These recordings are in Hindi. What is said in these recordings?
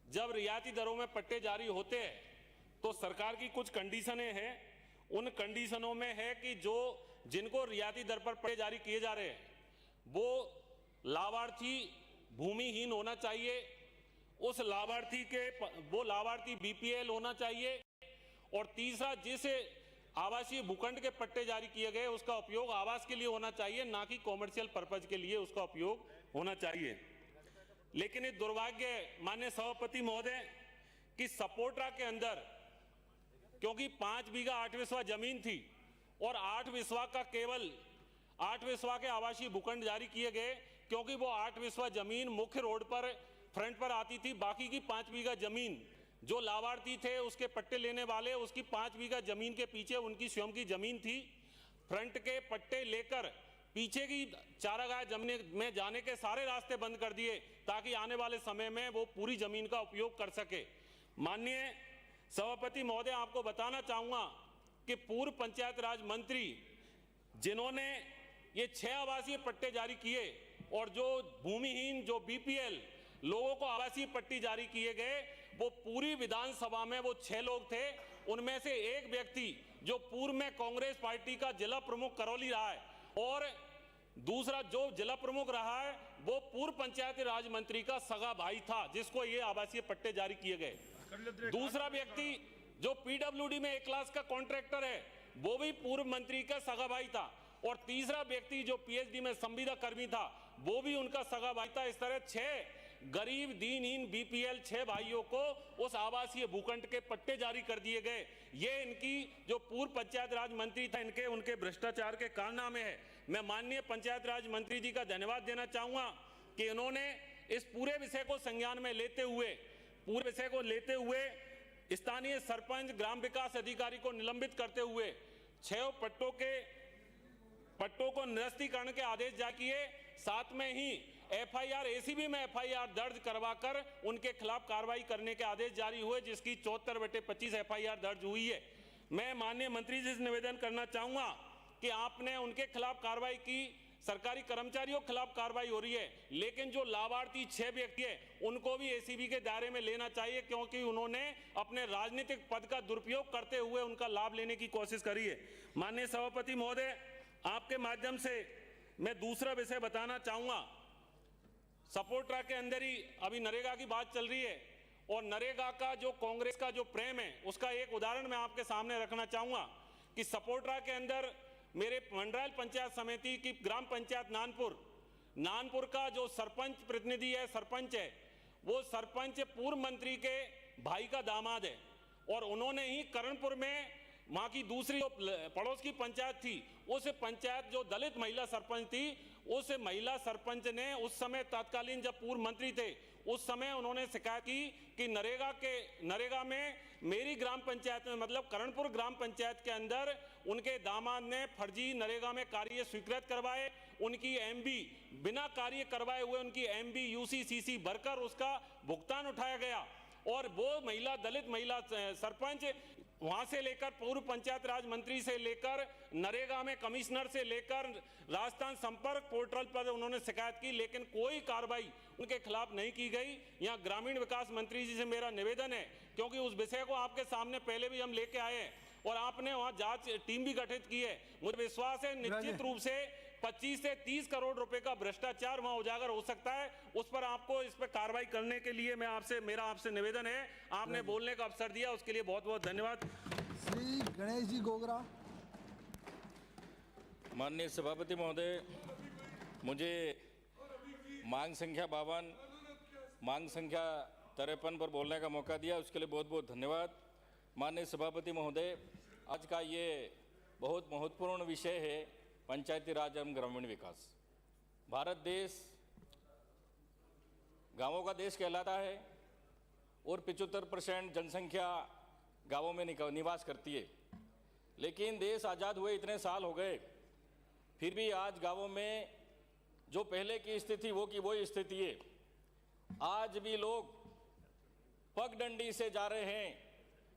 जब रियायती दरों में पट्टे जारी होते हैं तो सरकार की कुछ कंडीशनें हैं। उन कंडीशनों में है कि जो जिनको रियायती दर पर पट्टे जारी किए जा रहे हैं वो लाभार्थी भूमिहीन होना चाहिए, उस लाभार्थी बीपीएल होना चाहिए, और तीसरा जिस आवासीय भूखंड के पट्टे जारी किए गए उसका उपयोग आवास के लिए होना चाहिए, ना कि कॉमर्शियल पर्पज के लिए उसका उपयोग होना चाहिए। लेकिन ये दुर्भाग्य माननीय सभापति महोदय कि सपोट्रा के अंदर क्योंकि 5 बीघा 8 विस्वा जमीन थी और 8 विस्वा का केवल 8 विस्वा के आवासीय भूखंड जारी किए गए, क्योंकि वो 8 विस्वा जमीन मुख्य रोड पर फ्रंट पर आती थी। बाकी की 5 बीघा जमीन जो लाभार्थी थे उसके पट्टे लेने वाले, उसकी 5 बीघा जमीन के पीछे उनकी स्वयं की जमीन थी। फ्रंट के पट्टे लेकर पीछे की चारागाह जमीन में जाने के सारे रास्ते बंद कर दिए ताकि आने वाले समय में वो पूरी जमीन का उपयोग कर सके। माननीय सभापति महोदय, आपको बताना चाहूंगा कि पूर्व पंचायत राज मंत्री जिन्होंने ये 6 आवासीय पट्टे जारी किए और जो भूमिहीन जो बीपीएल लोगों को आवासीय पट्टी जारी किए गए, वो पूरी विधानसभा में वो 6 लोग थे। उनमें से एक व्यक्ति जो पूर्व में कांग्रेस पार्टी का जिला प्रमुख करौली रहा है और दूसरा जो जिला प्रमुख रहा है वो पूर्व पंचायती राज मंत्री का सगा भाई था जिसको ये आवासीय पट्टे जारी किए गए। दूसरा व्यक्ति जो पीडब्ल्यूडी में 1 क्लास का कॉन्ट्रैक्टर है वो भी पूर्व मंत्री का सगा भाई था, और तीसरा व्यक्ति जो पीएचडी में संविदा कर्मी था वो भी उनका सगा भाई था। इस तरह 6 गरीब दीनहीन बीपीएल 6 भाइयों को उस आवासीय भूखंड के पट्टे जारी कर दिए गए। ये इनकी जो पूर्व पंचायत राज मंत्री था उनके भ्रष्टाचार के कारनामे है। मैं माननीय पंचायत राज मंत्री जी का धन्यवाद देना चाहूंगा कि इन्होंने इस पूरे विषय को संज्ञान में लेते हुए स्थानीय सरपंच ग्राम विकास अधिकारी को निलंबित करते हुए 6 पट्टों को निरस्तीकरण के आदेश जारी किए। साथ में ही एफआईआर एसीबी में एफआईआर दर्ज करवाकर उनके खिलाफ कार्रवाई करने के आदेश जारी हुए, जिसकी 74/25 एफआईआर दर्ज हुई है। मैं माननीय मंत्री जी से निवेदन करना चाहूंगा कि आपने उनके खिलाफ कार्रवाई की, सरकारी कर्मचारियों के खिलाफ कार्रवाई हो रही है, लेकिन जो लाभार्थी 6 व्यक्ति है उनको भी एसीबी के दायरे में लेना चाहिए, क्योंकि उन्होंने अपने राजनीतिक पद का दुरुपयोग करते हुए उनका लाभ लेने की कोशिश करी है। माननीय सभापति महोदय, आपके माध्यम से मैं दूसरा विषय बताना चाहूंगा। सपोट्रा के अंदर ही अभी नरेगा की बात चल रही है और नरेगा का जो कांग्रेस का जो प्रेम है उसका एक उदाहरण मैं आपके सामने रखना चाहूंगा कि सपोट्रा के अंदर मेरे मंडरायल पंचायत समिति की ग्राम पंचायत नानपुर का जो सरपंच प्रतिनिधि है, सरपंच है, वो सरपंच पूर्व मंत्री के भाई का दामाद है, और उन्होंने ही करणपुर में वहाँ की दूसरी जो पड़ोस की पंचायत थी उस पंचायत जो दलित महिला सरपंच थी, उस महिला सरपंच ने उस समय तत्कालीन जब पूर्व मंत्री थे उस समय उन्होंने शिकायत की कि नरेगा में मेरी ग्राम पंचायत में मतलब करणपुर ग्राम पंचायत के अंदर उनके दामाद ने फर्जी नरेगा में कार्य स्वीकृत करवाए, उनकी एमबी बिना कार्य करवाए हुए उनकी एमबी यूसीसीसी भरकर उसका भुगतान उठाया गया, और वो दलित महिला सरपंच वहां से लेकर पूर्व पंचायत राज मंत्री से लेकर नरेगा में कमिश्नर से लेकर राजस्थान संपर्क पोर्टल पर उन्होंने शिकायत की, लेकिन कोई कार्रवाई उनके खिलाफ नहीं की गई। यहाँ ग्रामीण विकास मंत्री जी से मेरा निवेदन है, क्योंकि उस विषय को आपके सामने पहले भी हम लेके आए हैं और आपने वहाँ जांच टीम भी गठित की है। मुझे विश्वास है निश्चित रूप से 25 से 30 करोड़ रुपए का भ्रष्टाचार वहां उजागर हो सकता है। उस पर आपको इस पर कार्रवाई करने के लिए मेरा आपसे निवेदन है। आपने बोलने का अवसर दिया, उसके लिए बहुत बहुत धन्यवाद। श्री गणेश जी गोगरा। माननीय सभापति महोदय, मुझे मांग संख्या 52, मांग संख्या 53 पर बोलने का मौका दिया, उसके लिए बहुत बहुत धन्यवाद। माननीय सभापति महोदय, आज का ये बहुत महत्वपूर्ण विषय है पंचायती राज एवं ग्रामीण विकास। भारत देश गांवों का देश कहलाता है और 75% जनसंख्या गांवों में निवास करती है। लेकिन देश आज़ाद हुए इतने साल हो गए, फिर भी आज गांवों में जो पहले की स्थिति वो की वही स्थिति है। आज भी लोग पगडंडी से जा रहे हैं।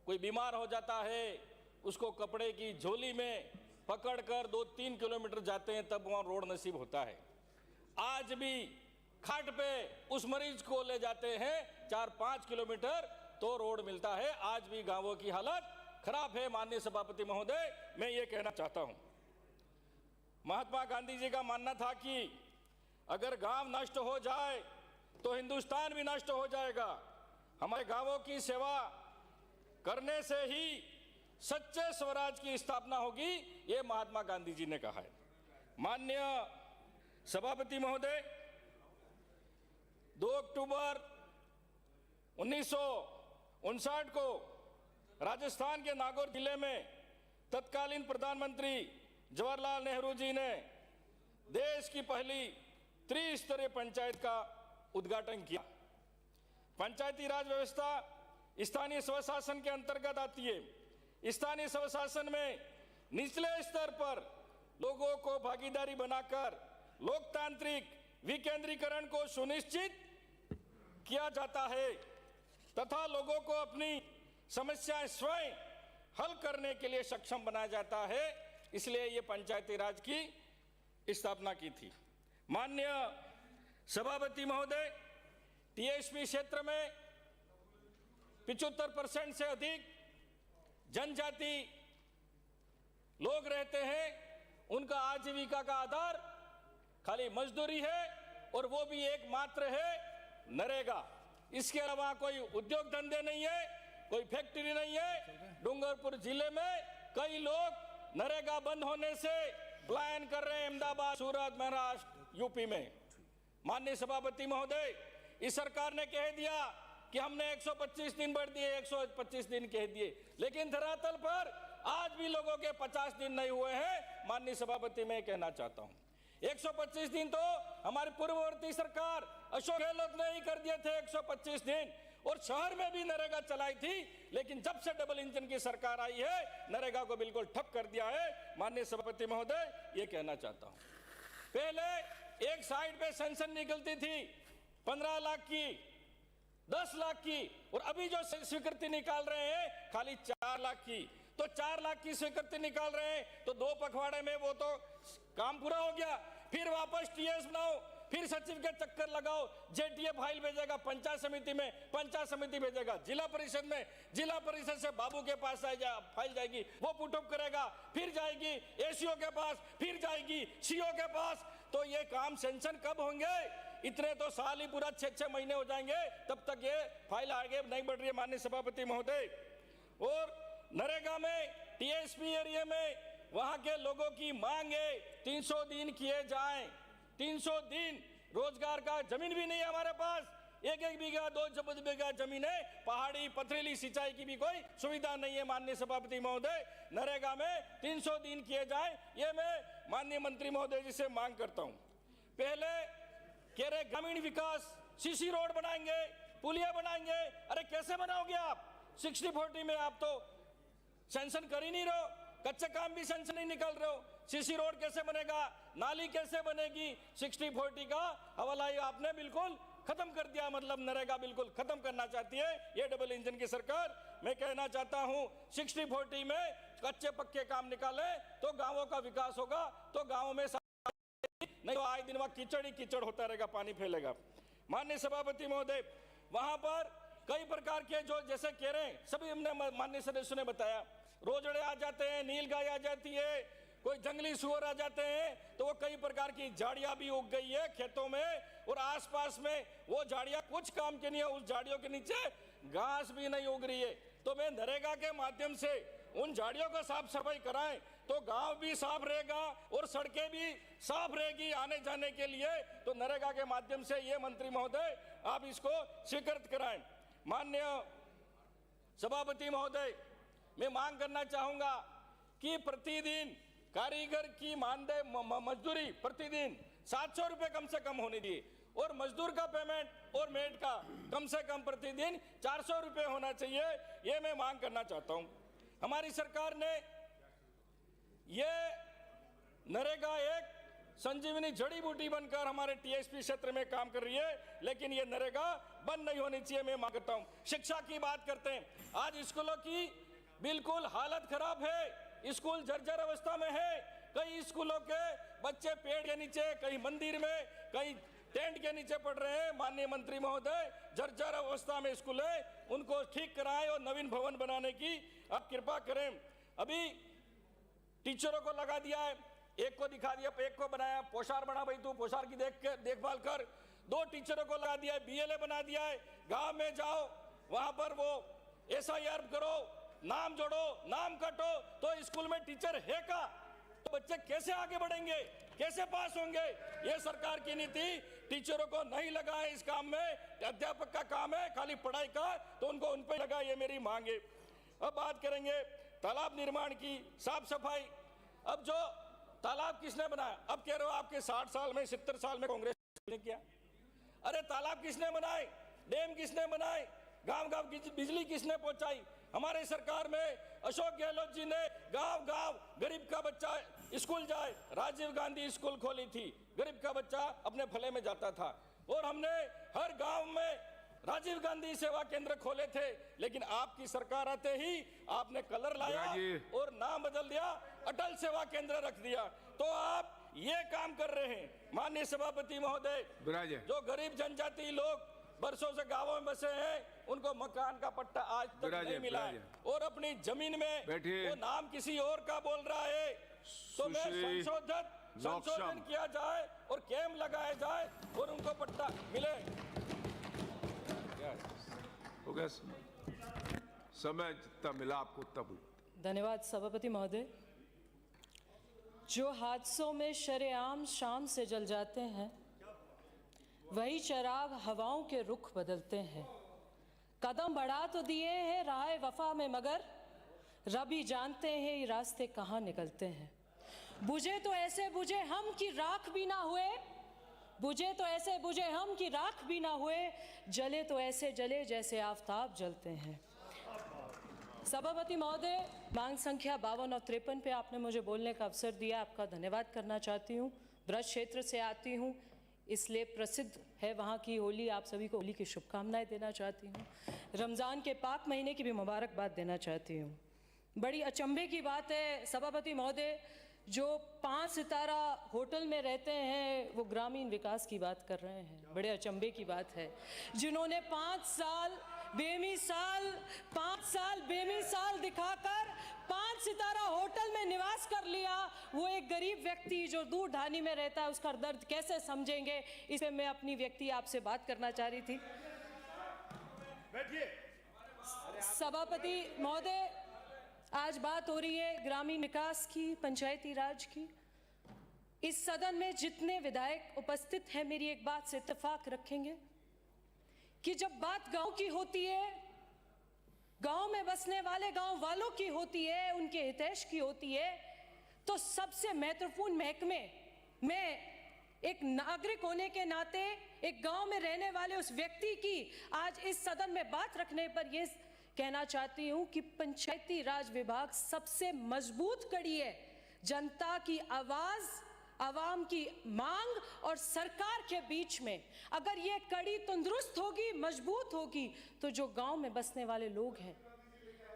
कोई बीमार हो जाता है, उसको कपड़े की झोली में पकड़कर 2-3 किलोमीटर जाते हैं, तब वहाँ रोड नसीब होता है। आज भी खाट पे उस मरीज को ले जाते हैं 4-5 किलोमीटर तो रोड मिलता है। आज भी गांवों की हालत खराब है। माननीय सभापति महोदय, मैं ये कहना चाहता हूँ, महात्मा गांधी जी का मानना था कि अगर गांव नष्ट हो जाए तो हिंदुस्तान भी नष्ट हो जाएगा। हमारे गांवों की सेवा करने से ही सच्चे स्वराज की स्थापना होगी, ये महात्मा गांधी जी ने कहा है। माननीय सभापति महोदय, 2 अक्टूबर 1959 को राजस्थान के नागौर जिले में तत्कालीन प्रधानमंत्री जवाहरलाल नेहरू जी ने देश की पहली त्रिस्तरीय पंचायत का उद्घाटन किया। पंचायती राज व्यवस्था स्थानीय स्वशासन के अंतर्गत आती है। स्थानीय स्वशासन में निचले स्तर पर लोगों को भागीदारी बनाकर लोकतांत्रिक विकेंद्रीकरण को सुनिश्चित किया जाता है तथा लोगों को अपनी समस्याएं स्वयं हल करने के लिए सक्षम बनाया जाता है। इसलिए ये पंचायती राज की स्थापना की थी। माननीय सभापति महोदय, टीएसपी क्षेत्र में 75% से अधिक जनजाति लोग रहते हैं। उनका आजीविका का आधार खाली मजदूरी है और वो भी एकमात्र है नरेगा। इसके अलावा कोई उद्योग धंधे नहीं है, कोई फैक्ट्री नहीं है। डूंगरपुर जिले में कई लोग नरेगा बंद होने से पलायन कर रहे हैं अहमदाबाद, सूरत, महाराष्ट्र, यूपी में। माननीय सभापति महोदय, इस सरकार ने कह दिया कि हमने 125 दिन बढ़ दिए, 125 दिन कह दिए, लेकिन धरातल पर आज भी लोगों के 50 दिन नहीं हुए हैं। माननीय सभापति, मैं कहना चाहता हूं, 125 दिन तो हमारी पूर्ववर्ती सरकार अशोक गहलोत ने ही कर दिए थे 125 दिन, और शहर में भी नरेगा चलाई थी। लेकिन जब से डबल इंजन की सरकार आई है, नरेगा को बिल्कुल ठप कर दिया है। माननीय सभापति महोदय, ये कहना चाहता हूं, पहले एक साइड पे सेंसन निकलती थी 15 लाख की, 10 लाख की, और अभी जो स्वीकृति निकाल रहे हैं खाली 4 लाख की। तो 4 लाख की स्वीकृति निकाल रहे हैं तो 2 पखवाड़े में वो तो काम पूरा हो गया। फिर वापस टीएस बनाओ, फिर सचिव के चक्कर लगाओ, जेटीए फाइल भेजेगा पंचायत समिति में, पंचायत समिति भेजेगा जिला परिषद में, जिला परिषद से बाबू के पास फाइल जाएगी, वो पुटअप करेगा, फिर जाएगी एसीओ के पास, फिर जाएगी सीओ के पास। तो ये काम सेंशन कब होंगे? इतने तो साल ही पूरा 6-6 महीने हो जाएंगे, तब तक ये फाइल आगे नहीं बढ़ रही है। माननीय सभापति महोदय, और नरेगा में टीएसपी एरिया में वहां के लोगों की मांग है 300 दिन किए जाएं। 300 दिन रोजगार का जमीन भी नहीं है हमारे पास, 1-1 बीघा 2 बीघा जमीन है, पहाड़ी पथरीली सिंचाई की भी कोई सुविधा नहीं है। माननीय सभापति महोदय, नरेगा में 300 दिन किए जाएं, ये मैं माननीय मंत्री महोदय जी से मांग करता हूं। पहले कह रहे ग्रामीण विकास, सीसी रोड बनाएंगे, पुलिया बनाएंगे। अरे कैसे बनाओगे आप? 60-40 में आप तो सेंशन कर ही नहीं रहे हो, कच्चे काम भी सेंशन नहीं निकल रहे हो। सीसी रोड कैसे बनेगा? नाली कैसे बनेगी? 60-40 का हवाला आपने बिल्कुल खत्म कर दिया, मतलब नरेगा बिल्कुल खत्म करना चाहती है ये डबल इंजन की सरकार। मैं कहना चाहता हूं 60-40 में कच्चे पक्के काम निकाले तो गांवों का विकास होगा, तो गांवों में नहीं तो आए दिन वहां कीचड़ ही कीचड़ होता रहेगा, पानी फैलेगा। माननीय सभापति महोदय, वहां पर कई प्रकार के जो जैसे कह रहे हैं, सभी हमने माननीय सदस्यों ने बताया, रोजड़े आ जाते हैं, नील गाय आ जाती है, कोई जंगली सुअर आ जाते हैं तो वो कई प्रकार की झाड़ियां भी उग गई है खेतों में, और आसपास में वो झाड़ियां कुछ काम की नहीं है, उस झाड़ियों के नीचे घास भी नहीं उग रही है। तो मैं नरेगा के माध्यम से उन झाड़ियों का साफ सफाई कराएं तो गांव भी साफ रहेगा और सड़कें भी साफ रहेगी आने जाने के लिए। तो नरेगा के माध्यम से ये मंत्री महोदय आप इसको स्वीकृत कराएं। माननीय सभापति महोदय, मैं मांग करना चाहूंगा कि प्रतिदिन कारीगर की मानदेय मजदूरी प्रतिदिन 700 रुपए कम से कम होनी चाहिए, और मजदूर का पेमेंट और मेड का कम से कम प्रतिदिन 400 रुपए होना चाहिए। ये मैं मांग करना चाहता हूं। हमारी सरकार ने ये नरेगा एक संजीवनी जड़ी बूटी बनकर हमारे टीएसपी क्षेत्र में काम कर रही है, लेकिन ये नरेगा बंद नहीं होनी चाहिए, मैं मांग करता हूं। शिक्षा की बात करते हैं, आज स्कूलों की बिल्कुल हालत खराब है, स्कूल जर्जर अवस्था में है। कई स्कूलों के बच्चे पेड़ के नीचे, कहीं मंदिर में, कहीं टेंट के नीचे पढ़ रहे हैं। माननीय मंत्री महोदय, जर्जर अवस्था में स्कूल है, उनको ठीक कराएं और नवीन भवन बनाने की आप कृपा करें। अभी टीचरों को लगा दिया है, एक को दिखा दिया, एक को बनाया, पोशार बना भाई तू, पोशार की देखभाल कर। 2 टीचरों को लगा दिया है, बीएलए बना दिया है। गांव में जाओ, वहां पर वो एसआईआर करो, नाम जोड़ो, नाम कटो, तो स्कूल में टीचर है का? तो बच्चे कैसे आगे बढ़ेंगे, कैसे पास होंगे? ये सरकार की नीति टीचरों को नहीं लगा है इस काम में। अध्यापक का काम है खाली पढ़ाई का, तो उनको उन पे लगा, ये मेरी मांग है। अब बात करेंगे तालाब निर्माण की, साफ सफाई। अब जो तालाब किसने बनाया? अब कह रहे हो आपके 60 साल में, 70 साल में कांग्रेस ने किया। अरे तालाब किसने बनाए, डैम किसने बनाए, गांव गांव बिजली किसने पहुंचाई? हमारे सरकार में अशोक गहलोत जी ने गांव गांव गरीब का बच्चा स्कूल जाए, राजीव गांधी स्कूल खोली थी, गरीब का बच्चा अपने भले में जाता था। और हमने हर गांव में राजीव गांधी सेवा केंद्र खोले थे, लेकिन आपकी सरकार आते ही आपने कलर लाया और नाम बदल दिया, अटल सेवा केंद्र रख दिया। तो आप ये काम कर रहे हैं। माननीय सभापति महोदय, जो गरीब जनजाति लोग बरसों से गांवों में बसे हैं, उनको मकान का पट्टा आज तक नहीं मिला है, और अपनी जमीन में वो नाम किसी और का बोल रहा है। तो मैं संशोधन किया जाए और कैंप लगाया जाए और उनको पट्टा मिले। हो गया समय, जितना मिला आपको तब। धन्यवाद सभापति महोदय। जो हादसों में शरेआम शाम से जल जाते हैं, वही चराग हवाओं के रुख बदलते हैं। कदम बढ़ा तो दिए हैं राह वफा में, मगर रब ही जानते हैं ये रास्ते कहाँ निकलते हैं। बुझे तो ऐसे बुझे हम कि राख भी ना हुए, बुझे तो ऐसे बुझे हम कि राख भी ना हुए, जले तो ऐसे जले जैसे आफताब जलते हैं। सभापति महोदय, मांग संख्या 52 और 53 पे आपने मुझे बोलने का अवसर दिया, आपका धन्यवाद करना चाहती हूँ। ब्रज क्षेत्र से आती हूँ, इसलिए प्रसिद्ध है वहाँ की होली। आप सभी को होली की शुभकामनाएं देना चाहती हूँ, रमज़ान के पाक महीने की भी मुबारकबाद देना चाहती हूँ। बड़ी अचंभे की बात है सभापति महोदय, जो 5 सितारा होटल में रहते हैं वो ग्रामीण विकास की बात कर रहे हैं। बड़े अचंभे की बात है, जिन्होंने 5 साल बेमिसाल दिखाकर 5 सितारा होटल में निवास कर लिया, वो एक गरीब व्यक्ति जो दूर ढानी में रहता है उसका दर्द कैसे समझेंगे? इसे मैं अपनी व्यक्ति आपसे बात करना चाह रही थी। सभापति महोदय, आज बात हो रही है ग्रामीण विकास की, पंचायती राज की। इस सदन में जितने विधायक उपस्थित हैं, मेरी एक बात से इत्तेफाक रखेंगे कि जब बात गांव की होती है, गांव में बसने वाले गांव वालों की होती है, उनके हितैष की होती है, तो सबसे महत्वपूर्ण महकमे में एक नागरिक होने के नाते, एक गांव में रहने वाले उस व्यक्ति की आज इस सदन में बात रखने पर यह कहना चाहती हूं कि पंचायती राज विभाग सबसे मजबूत कड़ी है। जनता की आवाज, आवाम की मांग और सरकार के बीच में अगर ये कड़ी तंदुरुस्त होगी, मजबूत होगी, तो जो गांव में बसने वाले लोग हैं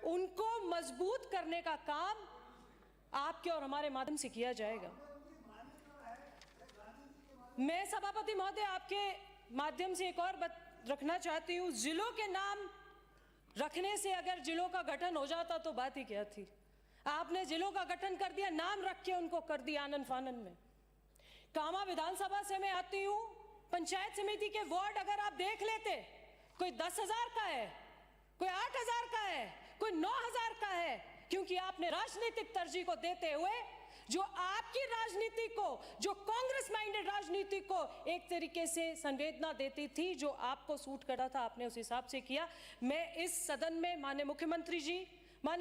उनको मजबूत करने का काम आपके और हमारे माध्यम से किया जाएगा। मैं सभापति महोदय आपके माध्यम से एक और बात रखना चाहती हूं। जिलों के नाम रखने से अगर जिलों का गठन हो जाता तो बात ही क्या थी। आपने जिलों का गठन कर दिया, नाम रख के उनको कर दिया आनन फानन में। कामा विधानसभा से मैं आती हूं, पंचायत समिति के वार्ड अगर आप देख लेते, कोई 10,000 का है, कोई 8,000 का है, कोई 9,000 का है, क्योंकि आपने राजनीतिक तरजीह को देते हुए जो आपकी राजनीति को, जो कांग्रेस माइंडेड राजनीति को एक तरीके से संवेदना देती थी, जो आपको सूट करता था, आपने उस हिसाब से किया। मैं इस सदन में माननीय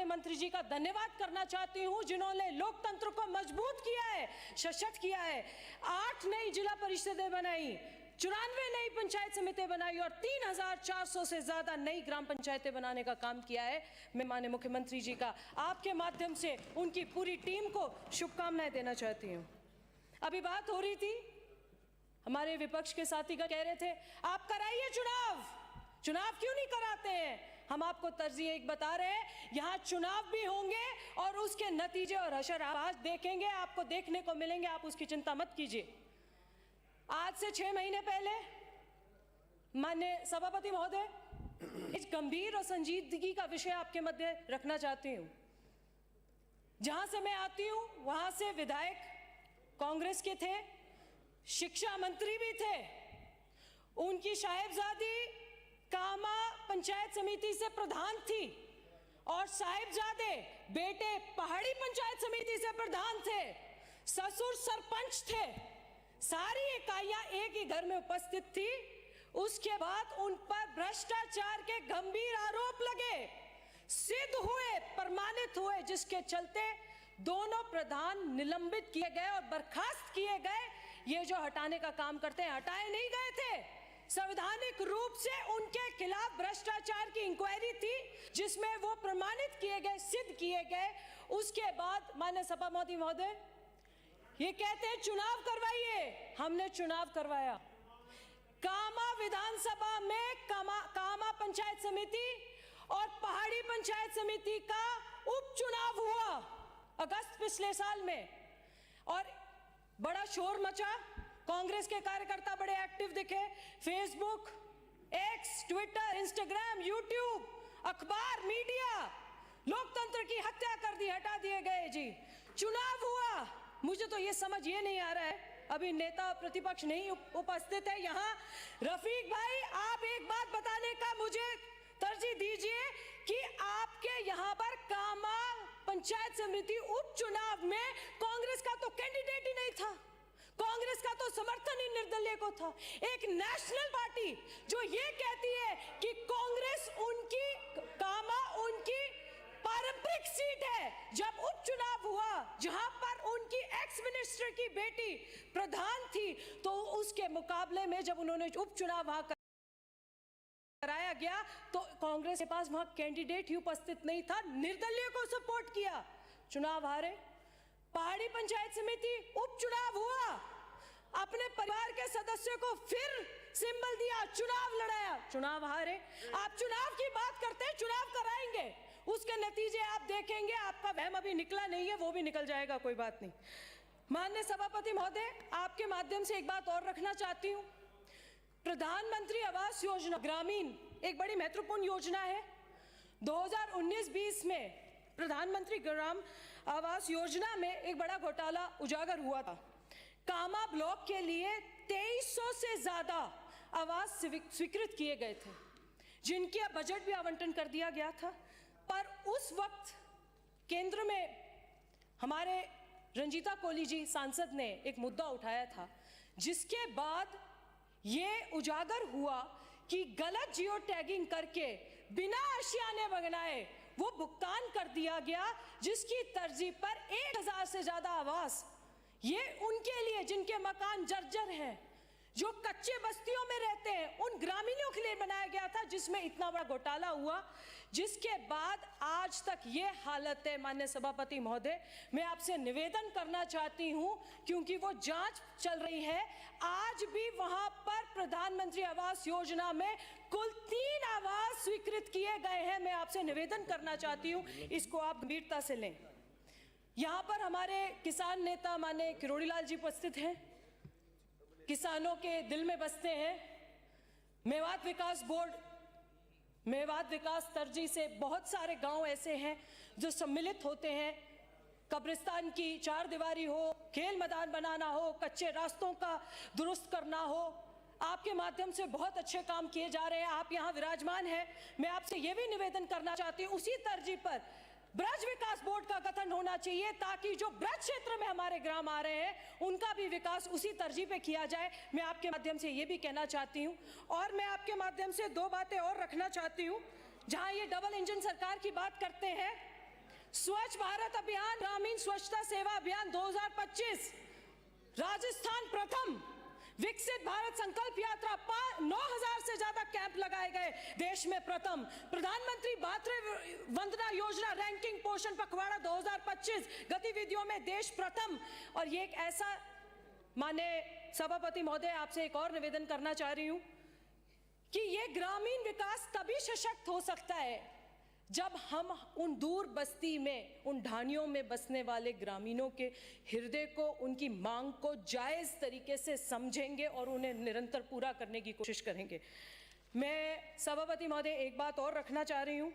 मंत्री जी का धन्यवाद करना चाहती हूं, जिन्होंने लोकतंत्र को मजबूत किया है, सशक्त किया है। 8 नई जिला परिषदें बनाई, 94 नई पंचायत समिति बनाई और 3,400 से ज्यादा नई ग्राम पंचायतें बनाने का काम किया है। मैं माननीय मुख्यमंत्री जी का आपके माध्यम से उनकी पूरी टीम को शुभकामनाएं देना चाहती हूं। अभी बात हो रही थी, हमारे विपक्ष के साथी का कह रहे थे आप कराइए चुनाव क्यों नहीं कराते हैं? हम आपको तरजीह एक बता रहे हैं, यहाँ चुनाव भी होंगे और उसके नतीजे और हशर आज देखेंगे, आपको देखने को मिलेंगे, आप उसकी चिंता मत कीजिए। आज से 6 महीने पहले माननीय सभापति महोदय, इस गंभीर और संजीदगी का विषय आपके मध्य रखना चाहती हूं। जहां से मैं आती हूं वहां से विधायक कांग्रेस के थे, शिक्षा मंत्री भी थे, उनकी साहिबजादी कामा पंचायत समिति से प्रधान थी और साहिबजादे बेटे पहाड़ी पंचायत समिति से प्रधान थे, ससुर सरपंच थे, सारी इकाइयां एक ही घर में उपस्थित थी। उसके बाद उन पर भ्रष्टाचार के गंभीर आरोप लगे, सिद्ध हुए, प्रमाणित हुए, जिसके चलते दोनों प्रधान निलंबित किए गए और बर्खास्त किए गए। ये जो हटाने का काम करते हैं, हटाए नहीं गए थे, संवैधानिक रूप से उनके खिलाफ भ्रष्टाचार की इंक्वायरी थी, जिसमें वो प्रमाणित किए गए, सिद्ध किए गए। उसके बाद माननीय सभापति महोदय ये कहते हैं चुनाव करवाइए, हमने चुनाव करवाया। कामा विधानसभा में कामा पंचायत समिति और पहाड़ी पंचायत समिति का उपचुनाव हुआ अगस्त पिछले साल में, और बड़ा शोर मचा। कांग्रेस के कार्यकर्ता बड़े एक्टिव दिखे, Facebook, x, Twitter, Instagram, YouTube, अखबार, मीडिया, लोकतंत्र की हत्या कर दी, हटा दिए गए जी। चुनाव हुआ, मुझे तो ये समझ ये नहीं आ रहा है, अभी नेता प्रतिपक्ष नहीं उपस्थित है यहाँ। रफीक भाई, आप एक बात बताने का मुझे तरजीह दीजिए कि आपके यहाँ पर कामा पंचायत समिति उपचुनाव में कांग्रेस का तो कैंडिडेट ही नहीं था, कांग्रेस का तो समर्थन ही निर्दलीय को था। एक नेशनल पार्टी जो ये कहती है कि कांग्रेस उनकी, कामा उनकी पारंपरिक सीट है, जब उपचुनाव हुआ जहां पर उनकी एक्स मिनिस्टर की बेटी प्रधान थी, तो उसके मुकाबले में जब उन्होंने उपचुनाव वहां कराया गया तो कांग्रेस के पास वहां कैंडिडेट ही उपस्थित नहीं था, निर्दलीय को सपोर्ट किया, चुनाव हारे। पहाड़ी पंचायत समिति उपचुनाव हुआ, अपने परिवार के सदस्यों को फिर सिंबल दिया, चुनाव लड़ाया, चुनाव हारे। आप चुनाव की बात करते हैं, चुनाव कराएंगे, उसके नतीजे आप देखेंगे। आपका वहम अभी निकला नहीं है, वो भी निकल जाएगा, कोई बात नहीं। माननीय सभापति महोदय, आपके माध्यम से एक बात और रखना चाहती हूं। प्रधानमंत्री आवास योजना ग्रामीण एक बड़ी महत्वपूर्ण योजना है। 2019-20 में प्रधानमंत्री ग्राम आवास योजना में एक बड़ा घोटाला उजागर हुआ था। कामा ब्लॉक के लिए 2300 से ज्यादा आवास स्वीकृत किए गए थे, जिनके बजट भी आवंटन कर दिया गया था। पर उस वक्त केंद्र में हमारे रंजीता कोली जी सांसद ने एक मुद्दा उठाया था, जिसके बाद ये उजागर हुआ कि गलत जियो टैगिंग करके बिना आशियाने बनाए वो भुगतान कर दिया गया, जिसकी तरजीह पर 1000 से ज्यादा आवास ये उनके लिए जिनके मकान जर्जर हैं, जो कच्चे बस्तियों में रहते हैं, उन ग्रामीणों के लिए बनाया गया था, जिसमें इतना बड़ा घोटाला हुआ, जिसके बाद आज तक ये हालत है। माननीय सभापति महोदय, मैं आपसे निवेदन करना चाहती हूं, क्योंकि वो जांच चल रही है, आज भी वहां पर प्रधानमंत्री आवास योजना में कुल 3 आवास स्वीकृत किए गए हैं। मैं आपसे निवेदन करना चाहती हूं, इसको आप गंभीरता से लें। यहां पर हमारे किसान नेता माननीय किरोड़ी लाल जी उपस्थित हैं, किसानों के दिल में बसते हैं। मेवात विकास बोर्ड, मेवात विकास तरजीह से बहुत सारे गांव ऐसे हैं जो सम्मिलित होते हैं कब्रिस्तान की चार दीवारी हो, खेल मैदान बनाना हो, कच्चे रास्तों का दुरुस्त करना हो, आपके माध्यम से बहुत अच्छे काम किए जा रहे हैं। आप यहाँ विराजमान हैं। मैं आपसे ये भी निवेदन करना चाहती हूँ, उसी तर्ज पर ब्रज विकास बोर्ड का गठन होना चाहिए, ताकि जो ब्रज क्षेत्र में हमारे ग्राम आ रहे हैं उनका भी विकास उसी तर्ज पे किया जाए। मैं आपके माध्यम से ये भी कहना चाहती हूँ, और मैं आपके माध्यम से दो बातें और रखना चाहती हूँ। जहाँ ये डबल इंजन सरकार की बात करते हैं, स्वच्छ भारत अभियान, ग्रामीण स्वच्छता सेवा अभियान 2025, राजस्थान प्रथम, विकसित भारत संकल्प यात्रा 9,000 से ज्यादा कैंप लगाए गए, देश में प्रथम, प्रधानमंत्री मातृ वंदना योजना रैंकिंग पोषण पखवाड़ा 2025 गतिविधियों में देश प्रथम। और ये एक ऐसा, माने सभापति महोदय, आपसे एक और निवेदन करना चाह रही हूं कि ये ग्रामीण विकास तभी सशक्त हो सकता है जब हम उन दूर बस्ती में, उन ढानियों में बसने वाले ग्रामीणों के हृदय को, उनकी मांग को जायज़ तरीके से समझेंगे और उन्हें निरंतर पूरा करने की कोशिश करेंगे। मैं सभापति महोदय एक बात और रखना चाह रही हूँ,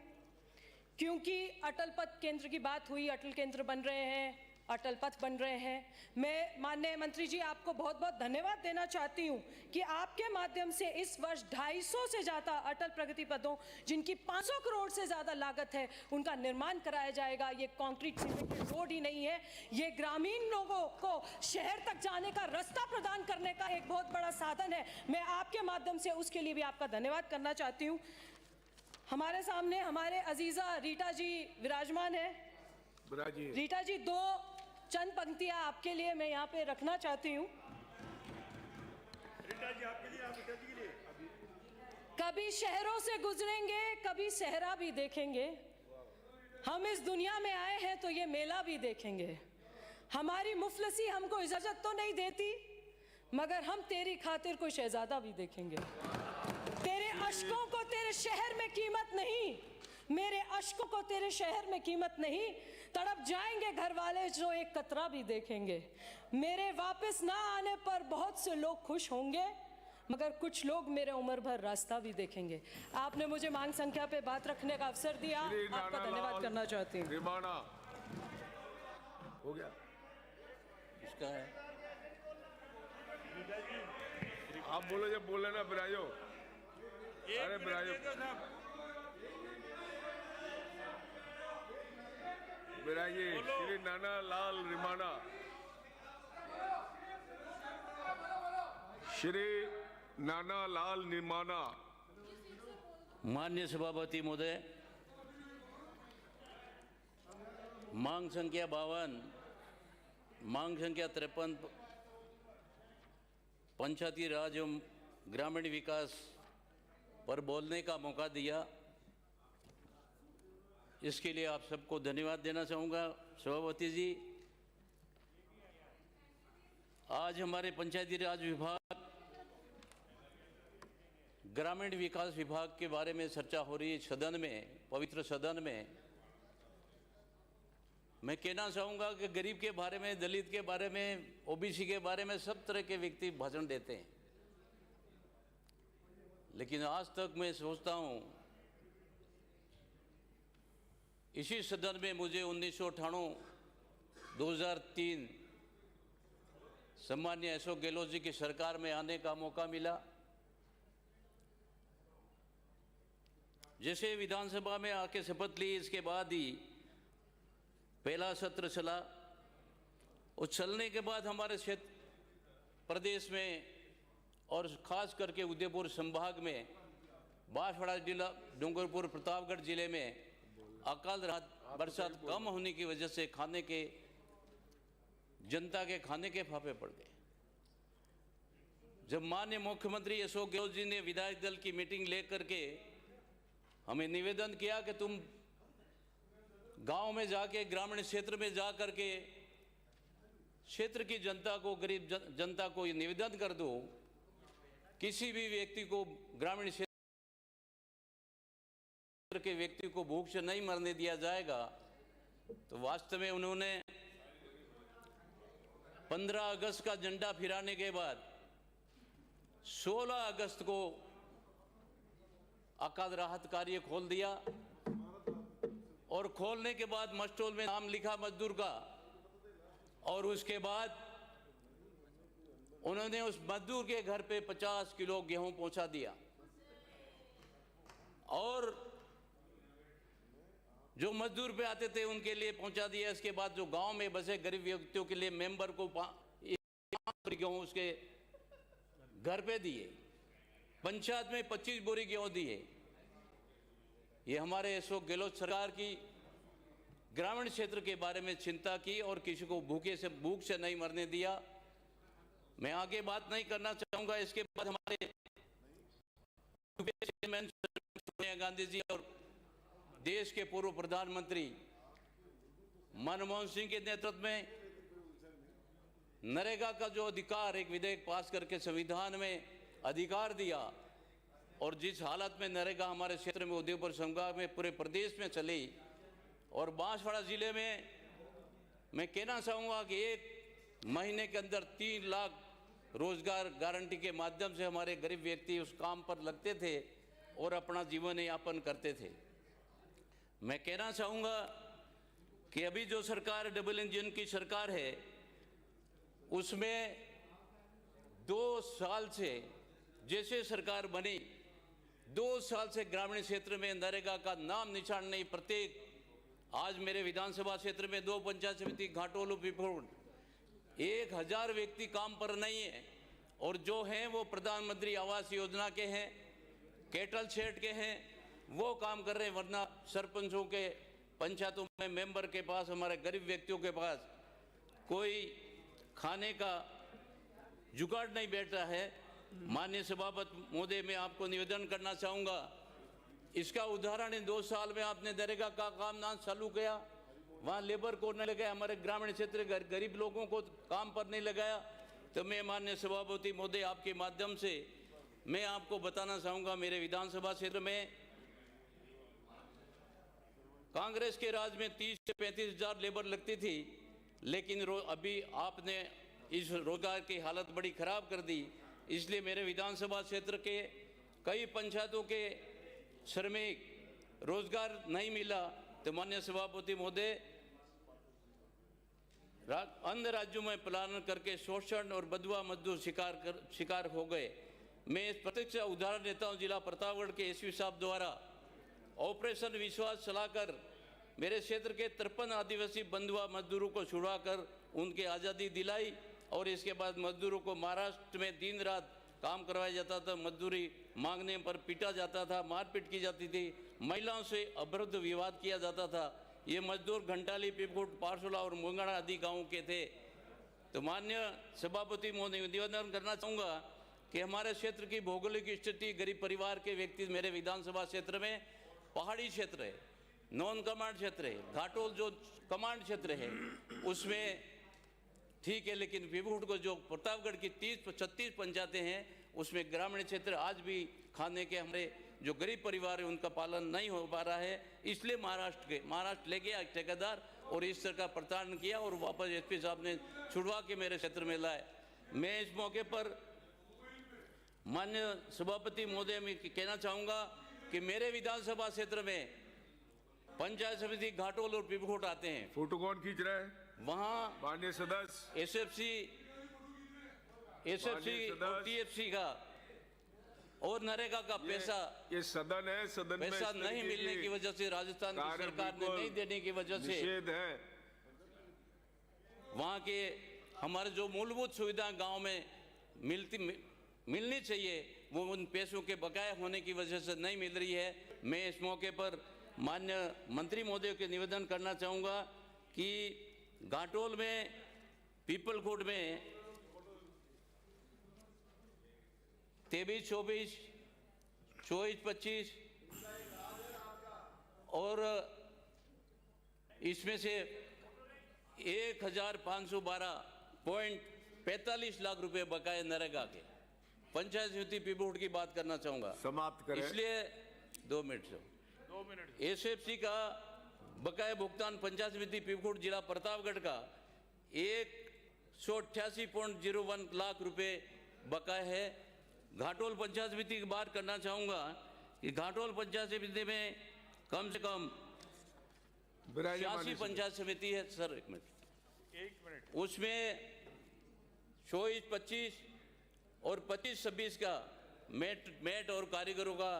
क्योंकि अटल पथ केंद्र की बात हुई, अटल केंद्र बन रहे हैं, अटल पथ बन रहे हैं। मैं माननीय मंत्री जी आपको बहुत बहुत धन्यवाद देना चाहती हूँ कि आपके माध्यम से इस वर्ष 250 से ज़्यादा अटल प्रगति पथों, जिनकी 500 करोड़ से ज़्यादा लागत है, उनका निर्माण कराया जाएगा। ये कंक्रीट सीमेंटेड रोड ही नहीं है, ये ग्रामीण लोगों को शहर तक जाने का रास्ता प्रदान करने का एक बहुत बड़ा साधन है। मैं आपके माध्यम से उसके लिए भी आपका धन्यवाद करना चाहती हूँ। हमारे सामने हमारे अजीज़ा रीटा जी विराजमान है। रीटा जी, दो चंद पंक्तियां आपके लिए मैं यहाँ पे रखना चाहती हूँ। कभी शहरों से गुजरेंगे, कभी सहरा भी देखेंगे, हम इस दुनिया में आए हैं तो ये मेला भी देखेंगे। हमारी मुफलसी हमको इजाजत तो नहीं देती, मगर हम तेरी खातिर कोई शहजादा भी देखेंगे। तेरे अश्कों को तेरे शहर में कीमत नहीं, मेरे अश्कों को तेरे शहर में कीमत नहीं, तड़प जाएंगे घर वाले जो एक कतरा भी देखेंगे। मेरे वापस ना आने पर बहुत से लोग खुश होंगे, मगर कुछ लोग मेरे उम्र भर रास्ता भी देखेंगे। आपने मुझे मांग संख्या पे बात रखने का अवसर दिया, आपका धन्यवाद करना चाहती हूँ। हो गया, इसका है, आप बोलो, जब बोले ना बिराजो, अरे बिराजो, बिराइए। श्री नाना लाल रिमाना, श्री नाना लाल निमाना। माननीय सभापति महोदय, मांग संख्या 52, मांग संख्या 53 पंचायती राज एवं ग्रामीण विकास पर बोलने का मौका दिया, इसके लिए आप सबको धन्यवाद देना चाहूँगा। सभापति जी, आज हमारे पंचायती राज विभाग, ग्रामीण विकास विभाग के बारे में चर्चा हो रही है सदन में, पवित्र सदन में। मैं कहना चाहूँगा कि गरीब के बारे में, दलित के बारे में, ओबीसी के बारे में सब तरह के व्यक्ति भाषण देते हैं, लेकिन आज तक मैं सोचता हूँ, इसी सदन में मुझे 1998-2003 सम्मान्य अशोक गहलोत जी की सरकार में आने का मौका मिला। जैसे विधानसभा में आके शपथ ली, इसके बाद ही पहला सत्र चला, और चलने के बाद हमारे क्षेत्र प्रदेश में और खास करके उदयपुर संभाग में, बांसवाड़ा जिला, डूंगरपुर, प्रतापगढ़ जिले में अकाल बरसात कम होने की वजह से जनता के खाने के फाफे पड़ गए। जब माननीय मुख्यमंत्री अशोक गहलोत जी ने विधायक दल की मीटिंग लेकर के हमें निवेदन किया कि तुम गांव में जाके, ग्रामीण क्षेत्र में जा करके क्षेत्र की जनता को, गरीब जनता को ये निवेदन कर दो, किसी भी व्यक्ति को, ग्रामीण क्षेत्र के व्यक्ति को भूख से नहीं मरने दिया जाएगा। तो वास्तव में उन्होंने 15 अगस्त का झंडा फहराने के बाद 16 अगस्त को अकाल राहत कार्य खोल दिया, और खोलने के बाद मस्टोल में नाम लिखा मजदूर का, और उसके बाद उन्होंने उस मजदूर के घर पे 50 किलो गेहूं पहुंचा दिया। और जो मजदूर पे आते थे उनके लिए पहुंचा दिया। इसके बाद जो गांव में बसे गरीब व्यक्तियों के लिए मेंबर को गेहूं उसके घर पे दिए। पंचायत में 25 बोरी गेहूं दिए। ये हमारे अशोक गहलोत सरकार की ग्रामीण क्षेत्र के बारे में चिंता की और किसी को भूख से नहीं मरने दिया। मैं आगे बात नहीं करना चाहूंगा। इसके बाद हमारे सोनिया गांधी जी और देश के पूर्व प्रधानमंत्री मनमोहन सिंह के नेतृत्व में नरेगा का जो अधिकार, एक विधेयक पास करके संविधान में अधिकार दिया, और जिस हालत में नरेगा हमारे क्षेत्र में उदयपुर संभाग में पूरे प्रदेश में चली, और बांसवाड़ा जिले में मैं कहना चाहूँगा कि एक महीने के अंदर 3 लाख रोजगार गारंटी के माध्यम से हमारे गरीब व्यक्ति उस काम पर लगते थे और अपना जीवन यापन करते थे। मैं कहना चाहूँगा कि अभी जो सरकार डबल इंजन की सरकार है, उसमें 2 साल से जैसे सरकार बनी, 2 साल से ग्रामीण क्षेत्र में नरेगा का नाम निशान नहीं। प्रत्येक आज मेरे विधानसभा क्षेत्र में 2 पंचायत समिति घाटोल पिपरोड 1000 व्यक्ति काम पर नहीं है, और जो हैं वो प्रधानमंत्री आवास योजना के हैं, कैटल शेड के हैं, वो काम कर रहे हैं। वरना सरपंचों के, पंचायतों में मेंबर के पास, हमारे गरीब व्यक्तियों के पास कोई खाने का जुगाड़ नहीं बैठा है। माननीय सभापति महोदय, मैं आपको निवेदन करना चाहूँगा, इसका उदाहरण इन 2 साल में आपने नरेगा का काम ना चालू किया, वहाँ लेबर को नहीं लगाया, हमारे ग्रामीण क्षेत्र गरीब लोगों को काम पर नहीं लगाया। तो मैं माननीय सभापति महोदय आपके माध्यम से मैं आपको बताना चाहूँगा, मेरे विधानसभा क्षेत्र में कांग्रेस के राज में 30 से 35 हज़ार लेबर लगती थी, लेकिन अभी आपने इस रोजगार की हालत बड़ी खराब कर दी। इसलिए मेरे विधानसभा क्षेत्र के कई पंचायतों के श्रमिक रोजगार नहीं मिला। तो माननीय सभापति महोदय, अन्य राज्यों में पलायन करके शोषण और बदुआ मजदूर शिकार हो गए। मैं इस प्रत्यक्ष उदाहरण देता हूँ। जिला प्रतापगढ़ के एसपी साहब द्वारा ऑपरेशन विश्वास चलाकर मेरे क्षेत्र के 53 आदिवासी बंधुआ मजदूरों को छुड़ाकर उनकी आज़ादी दिलाई, और इसके बाद मजदूरों को महाराष्ट्र में दिन रात काम करवाया जाता था, मजदूरी मांगने पर पीटा जाता था, मारपीट की जाती थी, महिलाओं से अभद्र विवाद किया जाता था। ये मजदूर घंटाली, पिपकोट, पारसोला और मुंगाड़ा आदि गाँव के थे। तो माननीय सभापति महोदय, निवेदन करना चाहूँगा कि हमारे क्षेत्र की भौगोलिक स्थिति, गरीब परिवार के व्यक्ति मेरे विधानसभा क्षेत्र में पहाड़ी क्षेत्र है, नॉन कमांड क्षेत्र है, घाटोल जो कमांड क्षेत्र है उसमें ठीक है, लेकिन पिपकोट को जो प्रतापगढ़ की 30-36 पंचायतें हैं उसमें ग्रामीण क्षेत्र आज भी खाने के हमारे जो गरीब परिवार है उनका पालन नहीं हो पा रहा है। इसलिए महाराष्ट्र ले गया ठेकेदार और इस तरह का प्रताड़न किया और वापस एसपी साहब ने छुड़वा के मेरे क्षेत्र में लाए। मैं इस मौके पर माननीय सभापति महोदय में कहना चाहूँगा कि मेरे विधानसभा क्षेत्र में पंचायत समिति घाटोल और पिपकोट आते हैं। फोटो कौन खींच रहा है? वहाँ माननीय सदस्य एसएफसी और टीएफसी का और नरेगा का पैसा, ये सदन है, सदन में पैसा नहीं मिलने की वजह से, राजस्थान की सरकार ने नहीं देने की वजह से निषेध है। वहाँ के हमारे जो मूलभूत सुविधाएं गांव में मिलनी चाहिए वो उन पैसों के बकाया होने की वजह से नहीं मिल रही है। मैं इस मौके पर माननीय मंत्री महोदय के निवेदन करना चाहूँगा कि घाटोल में, पीपलकोट में 23-24, 24-25 और इसमें से 1512.45 लाख रुपए बकाए नरेगा के। पंचायत समिति पिपकोट की बात करना चाहूंगा, समाप्त करें। इसलिए 2 मिनट एसएफसी का बकाया भुगतान पंचायत समिति पिपकोट जिला प्रतापगढ़ का 188.01 लाख रुपए बकाया है। घाटोल पंचायत समिति की बात करना चाहूंगा कि घाटोल पंचायत समिति में कम से कम 86 पंचायत समिति है। सर एक मिनट उसमें 24-25 और 25-26 का मेट और कारीगरों का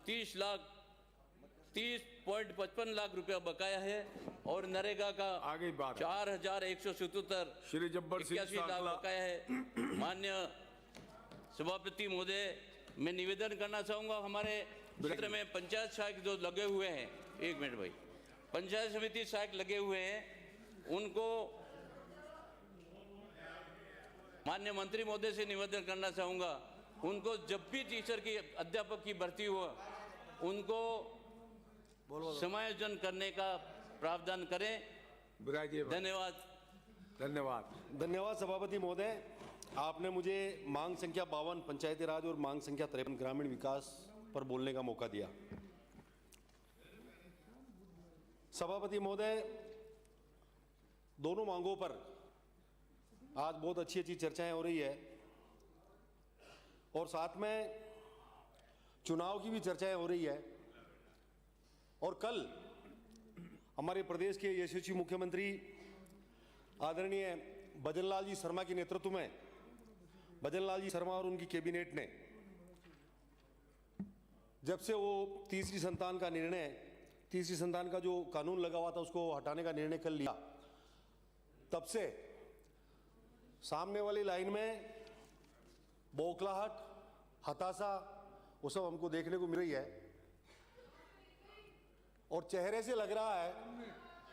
30.55 लाख रुपया बकाया है और नरेगा का आगे बात 4,177 श्री जब्बर सिंह 81 लाख सांकला। बकाया है। मान्य सभापति महोदय, मैं निवेदन करना चाहूंगा, हमारे क्षेत्र में पंचायत सहायक जो लगे हुए हैं, एक मिनट भाई, पंचायत समिति सहायक लगे हुए हैं, उनको माननीय मंत्री महोदय से निवेदन करना चाहूंगा, उनको जब भी टीचर की अध्यापक की भर्ती हो उनको समायोजन करने का प्रावधान करें। बिराजिए भाई। धन्यवाद। धन्यवाद। धन्यवाद सभापति महोदय, आपने मुझे मांग संख्या 52 पंचायती राज और मांग संख्या 53 ग्रामीण विकास पर बोलने का मौका दिया। सभापति महोदय, दोनों मांगों पर आज बहुत अच्छी अच्छी चर्चाएं हो रही है और साथ में चुनाव की भी चर्चाएं हो रही है। और कल हमारे प्रदेश के यशस्वी मुख्यमंत्री आदरणीय भजनलाल जी शर्मा के नेतृत्व में भजनलाल जी शर्मा और उनकी कैबिनेट ने जब से वो तीसरी संतान का जो कानून लगा हुआ था उसको हटाने का निर्णय कर लिया, तब से सामने वाली लाइन में बौखलाहट, हताशा, वो सब हमको देखने को मिल रही है। और चेहरे से लग रहा है,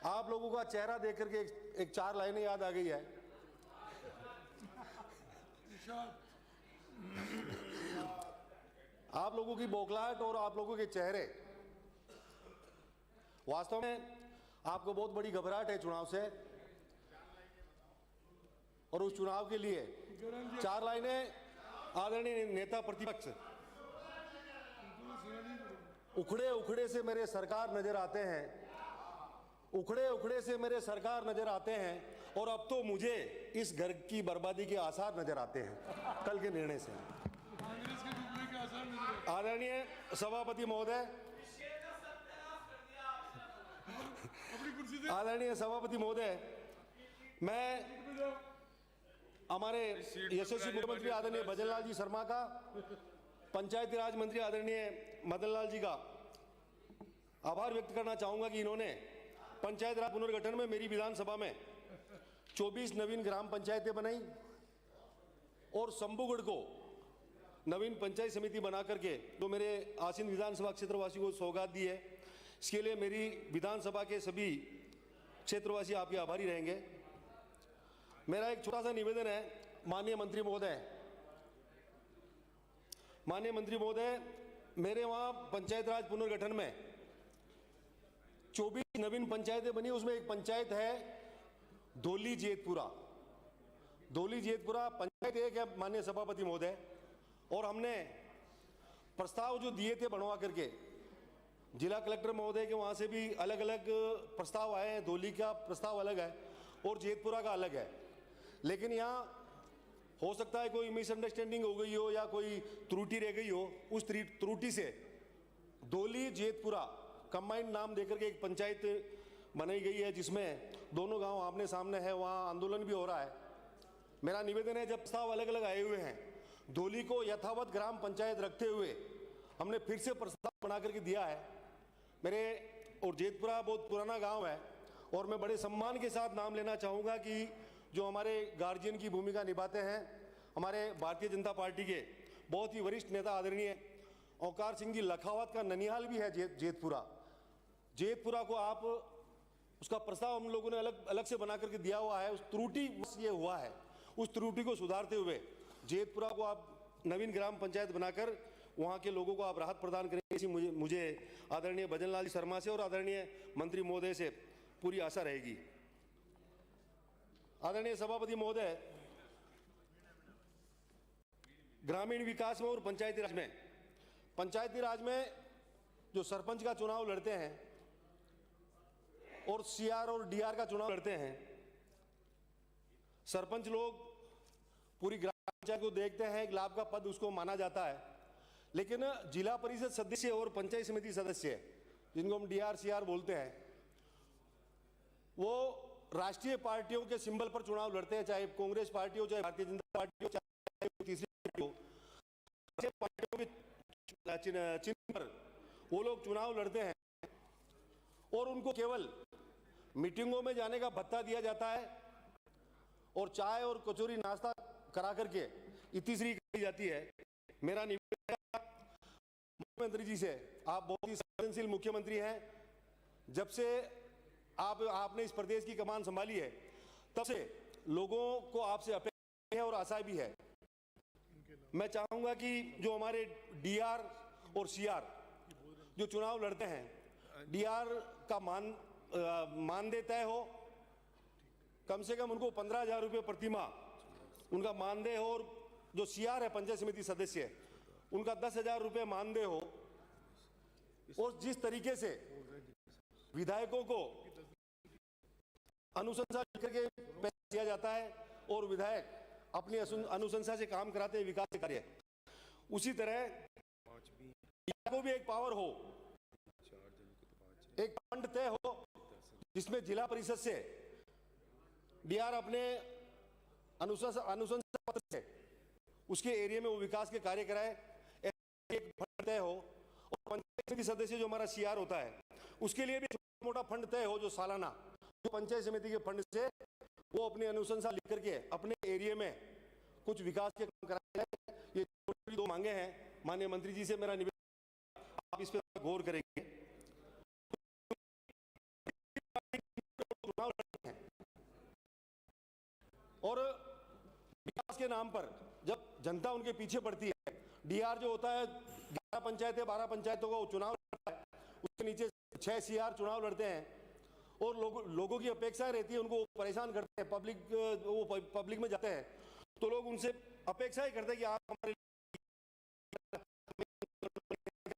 आप लोगों का चेहरा देख करके एक 4 लाइनें याद आ गई है। आप लोगों की बौखलाहट और आप लोगों के चेहरे, वास्तव में आपको बहुत बड़ी घबराहट है चुनाव से, और उस चुनाव के लिए 4 लाइनें आदरणीय नेता प्रतिपक्ष, उखड़े उखड़े से मेरे सरकार नजर आते हैं, उखड़े उखड़े से मेरे सरकार नजर आते हैं, और अब तो मुझे इस घर की बर्बादी के आसार नजर आते हैं कल के निर्णय से। आदरणीय सभापति महोदय, आदरणीय सभापति महोदय, मैं हमारे यशस्वी मुख्यमंत्री आदरणीय भजनलाल जी शर्मा का, पंचायती राज मंत्री आदरणीय मदन लाल जी का आभार व्यक्त करना चाहूंगा कि इन्होंने पंचायत राज पुनर्गठन में मेरी विधानसभा में 24 नवीन ग्राम पंचायतें बनाई और शंभूगढ़ को नवीन पंचायत समिति बना करके जो मेरे आसीन विधानसभा क्षेत्रवासियों को सौगात दी है, इसके लिए मेरी विधानसभा के सभी क्षेत्रवासी आपके आभारी रहेंगे। मेरा एक छोटा सा निवेदन है माननीय मंत्री महोदय, मेरे वहाँ पंचायत राज पुनर्गठन में 24 नवीन पंचायतें बनी, उसमें एक पंचायत है धोली जेतपुरा पंचायत एक है माननीय सभापति महोदय, और हमने प्रस्ताव जो दिए थे बनवा करके, जिला कलेक्टर महोदय के वहाँ से भी अलग अलग प्रस्ताव आए हैं, धोली का प्रस्ताव अलग है और जेतपुरा का अलग है। लेकिन यहाँ हो सकता है कोई मिसअंडरस्टैंडिंग हो गई हो या कोई त्रुटि रह गई हो, उस त्रुटि से धोली जेतपुरा कंबाइंड नाम देकर के एक पंचायत बनाई गई है, जिसमें दोनों गांव आमने सामने है, वहाँ आंदोलन भी हो रहा है। मेरा निवेदन है, जब प्रस्ताव अलग अलग आए हुए हैं, धोली को यथावत ग्राम पंचायत रखते हुए हमने फिर से प्रस्ताव बना करके दिया है। मेरे और जेतपुरा बहुत पुराना गांव है और मैं बड़े सम्मान के साथ नाम लेना चाहूँगा कि जो हमारे गार्जियन की भूमिका निभाते हैं, हमारे भारतीय जनता पार्टी के बहुत ही वरिष्ठ नेता आदरणीय औकार सिंह जी लखावत का ननिहाल भी है जेतपुरा को आप उसका प्रस्ताव हम लोगों ने अलग से बना करके दिया हुआ है। उस त्रुटि ये हुआ है, उस त्रुटि को सुधारते हुए जेतपुरा को आप नवीन ग्राम पंचायत बनाकर वहाँ के लोगों को आप राहत प्रदान करेंगे, ऐसी मुझे आदरणीय भजनलाल शर्मा से और आदरणीय मंत्री महोदय से पूरी आशा रहेगी। आदरणीय सभापति महोदय, ग्रामीण विकास में और पंचायती राज में जो सरपंच का चुनाव लड़ते हैं और सीआर और डीआर का चुनाव लड़ते हैं, सरपंच लोग पूरी ग्राम पंचायत को देखते हैं, एक लाभ का पद उसको माना जाता है। लेकिन जिला परिषद सदस्य और पंचायत समिति सदस्य, जिनको हम डीआर सीआर बोलते हैं, वो राष्ट्रीय पार्टियों के सिंबल पर चुनाव लड़ते हैं, चाहे कांग्रेस पार्टी हो, चाहे भारतीय जनता पार्टी हो, चाहे तीसरी पार्टी हो, राष्ट्रीय पार्टियों के चिन्ह पर वो लोग चुनाव लड़ते हैं और उनको केवल मीटिंगों में जाने का भत्ता दिया जाता है और चाय और कचौरी नाश्ता करा करके इतीसरी की जाती है। मेरा निवेदन है मुख्यमंत्री जी से, आप बहुत ही संवेदनशील मुख्यमंत्री हैं। जब से आपने इस प्रदेश की कमान संभाली है तब से लोगों को आपसे अपेक्षा है और आशा भी है। मैं चाहूंगा कि जो हमारे डीआर और सीआर जो चुनाव लड़ते हैं, डीआर का मानदेय तय हो, कम से कम उनको 15,000 रुपये प्रति माह उनका मानदेय हो, और जो सीआर है पंचायत समिति सदस्य उनका 10,000 रुपये मानदेय हो। और जिस तरीके से विधायकों को अनुशंसा करके पैसा दिया जाता है और विधायक अपनी अनुशंसा से काम कराते हैं विकास कार्य, उसी तरह को भी एक पावर हो, एक फंड तय हो जिसमें जिला परिषद से डीआर अपने अनुशंसा पत्र से उसके एरिया में वो विकास के कार्य कराए, एक फंड तय हो। और पंचायत समिति सदस्य जो हमारा सीआर होता है उसके लिए भी छोटा मोटा फंड तय हो, जो सालाना जो पंचायत समिति के फंड से वो अपनी अनुशंसा लिख करके अपने एरिया में कुछ विकास के काम कराए। ये दो मांगे हैं माननीय मंत्री जी से। मेरा निवेदन आप इस पर गौर करेंगे। और विकास के नाम पर जब जनता उनके पीछे पड़ती है, डीआर जो होता है 11 पंचायतें 12 पंचायतों का चुनाव लड़ता है, उसके नीचे 6 सीआर चुनाव लड़ते हैं और लोगों की अपेक्षाएं रहती है, उनको परेशान करते हैं। वो पब्लिक में जाते हैं तो लोग उनसे अपेक्षाएं करते हैं कि आप हमारे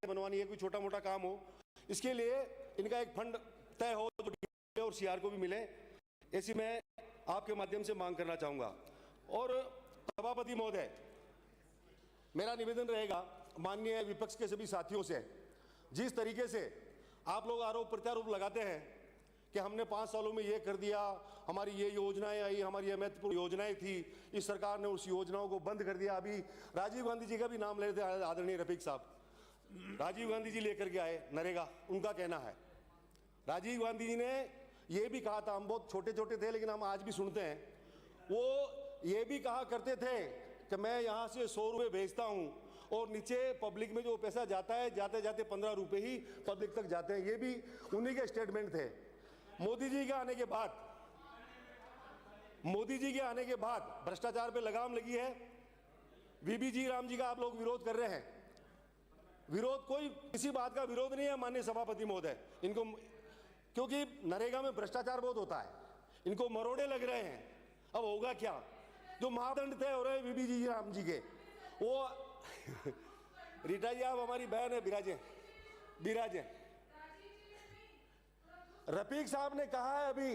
बनवानी है, कोई छोटा मोटा काम हो, इसके लिए इनका एक फंड तय हो जो डीआर और सीआर को भी मिले, ऐसी मैं आपके माध्यम से मांग करना चाहूंगा। और सभापति महोदय, मेरा निवेदन रहेगा माननीय विपक्ष के सभी साथियों से, जिस तरीके से आप लोग आरोप प्रत्यारोप लगाते हैं कि हमने 5 सालों में ये कर दिया, हमारी ये योजनाएं आई, हमारी ये महत्वपूर्ण योजनाएं थी, इस सरकार ने उस योजनाओं को बंद कर दिया। अभी राजीव गांधी जी का भी नाम ले रहे थे आदरणीय रफीक साहब, राजीव गांधी जी लेकर के आए नरेगा। उनका कहना है राजीव गांधी जी ने ये भी कहा था, हम बहुत छोटे छोटे थे लेकिन हम आज भी सुनते हैं, वो ये भी कहा करते थे कि मैं यहाँ से 100 रुपये भेजता हूँ और नीचे पब्लिक में जो पैसा जाता है जाते जाते 15 रुपये ही पब्लिक तक जाते हैं। ये भी उन्हीं के स्टेटमेंट थे। मोदी जी के आने के बाद भ्रष्टाचार पे लगाम लगी है। वीबी जी राम जी का आप लोग विरोध कर रहे हैं। विरोध कोई किसी बात का विरोध नहीं है माननीय सभापति महोदय, इनको क्योंकि नरेगा में भ्रष्टाचार बहुत होता है, इनको मरोड़े लग रहे हैं। अब होगा क्या, जो मापदंड तय हो रहे हैं वीबी जी राम जी के, वो रीटा जी आप हमारी बहन है, बिराजे रफीक साहब ने कहा है अभी,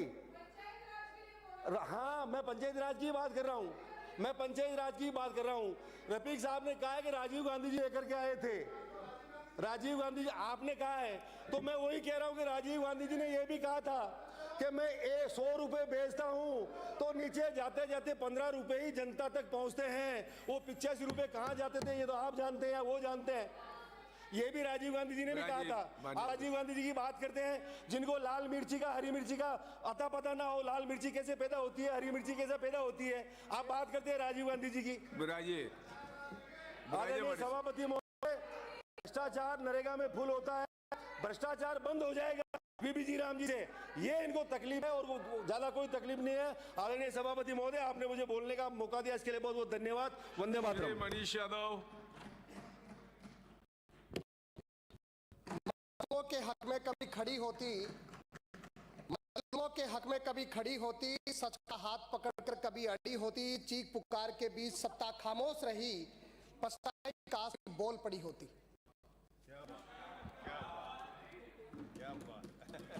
हाँ मैं पंचायत राज की बात कर रहा हूँ, मैं पंचायत राज की बात कर रहा हूँ। रफीक साहब ने कहा है कि राजीव गांधी जी लेकर के आए थे, राजीव गांधी जी आपने कहा है, तो मैं वही कह रहा हूं कि राजीव गांधी जी ने यह भी कहा था कि मैं 100 रुपये भेजता हूं तो नीचे जाते जाते 15 रुपये ही जनता तक पहुंचते हैं। वो 85 रुपये कहां जाते थे ये तो आप जानते हैं, वो जानते हैं। ये भी राजीव गांधी जी ने भी कहा था। आप राजीव गांधी जी की बात करते हैं, जिनको लाल मिर्ची का हरी मिर्ची का अता पता ना हो, लाल मिर्ची कैसे पैदा होती है, हरी मिर्ची कैसे पैदा होती है, आप बात करते हैं राजीव गांधी जी की। सभापति महोदय, भ्रष्टाचार नरेगा में फुल होता है, भ्रष्टाचार बंद हो जाएगा वीबी जी राम जी से, ये इनको तकलीफ है और वो ज्यादा कोई तकलीफ नहीं है। आदरणीय सभापति महोदय, आपने मुझे बोलने का मौका दिया, इसके लिए बहुत बहुत धन्यवाद। वंदे मातरम। मनीष यादव। मजलूमों के हक में कभी खड़ी होती, मजलूमों के हक में कभी खड़ी होती, सच का हाथ पकड़कर कभी अड़ी होती, चीख पुकार के बीच सत्ता खामोश रही, पछताए काश बोल पड़ी होती।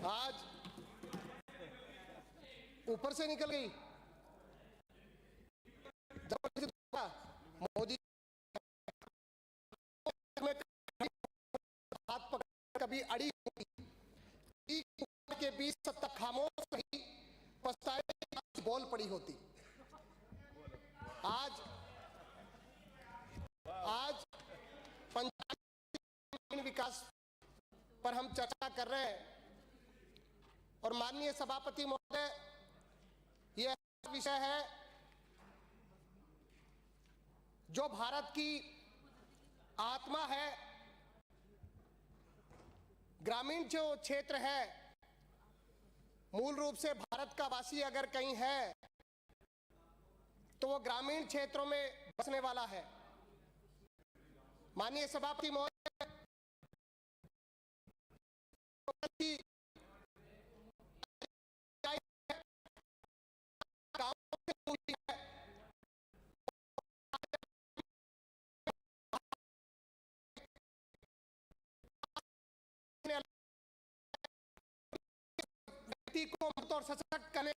आज ऊपर से निकल गई, मोदी हाथ पकड़ कभी अड़ी होती, के बीच सत्ता खामोश रही, पछताए बोल पड़ी होती। आज पंचायत विकास पर हम चर्चा कर रहे हैं और माननीय सभापति महोदय, यह विषय है जो भारत की आत्मा है। ग्रामीण जो क्षेत्र है, मूल रूप से भारत का वासी अगर कहीं है तो वो ग्रामीण क्षेत्रों में बसने वाला है। माननीय सभापति महोदय, व्यक्ति को मुक्त और सशक्त करने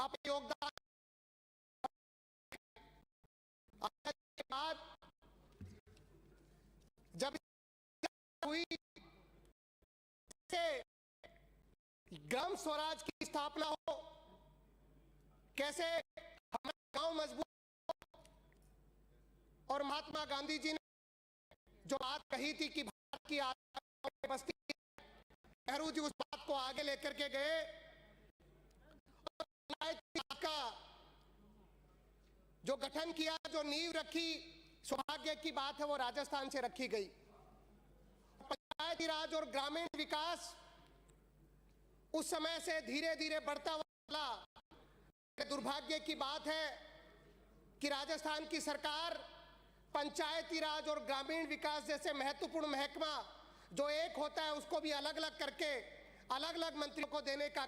आप योगदान के बाद जब हुई ग्राम स्वराज की स्थापना हो, कैसे हमारा गांव मजबूत, और महात्मा गांधी जी ने जो बात कही थी कि भारत की आत्मा बस्ती, नेहरू जी उस बात को आगे लेकर के गए। का जो गठन किया, जो नींव रखी, सौभाग्य की बात है वो राजस्थान से रखी गई। पंचायती राज और ग्रामीण विकास उस समय से धीरे धीरे बढ़ता हुआ। दुर्भाग्य की बात है कि राजस्थान की सरकार पंचायती राज और ग्रामीण विकास जैसे महत्वपूर्ण महकमा जो एक होता है उसको भी अलग अलग करके अलग अलग मंत्रियों को देने का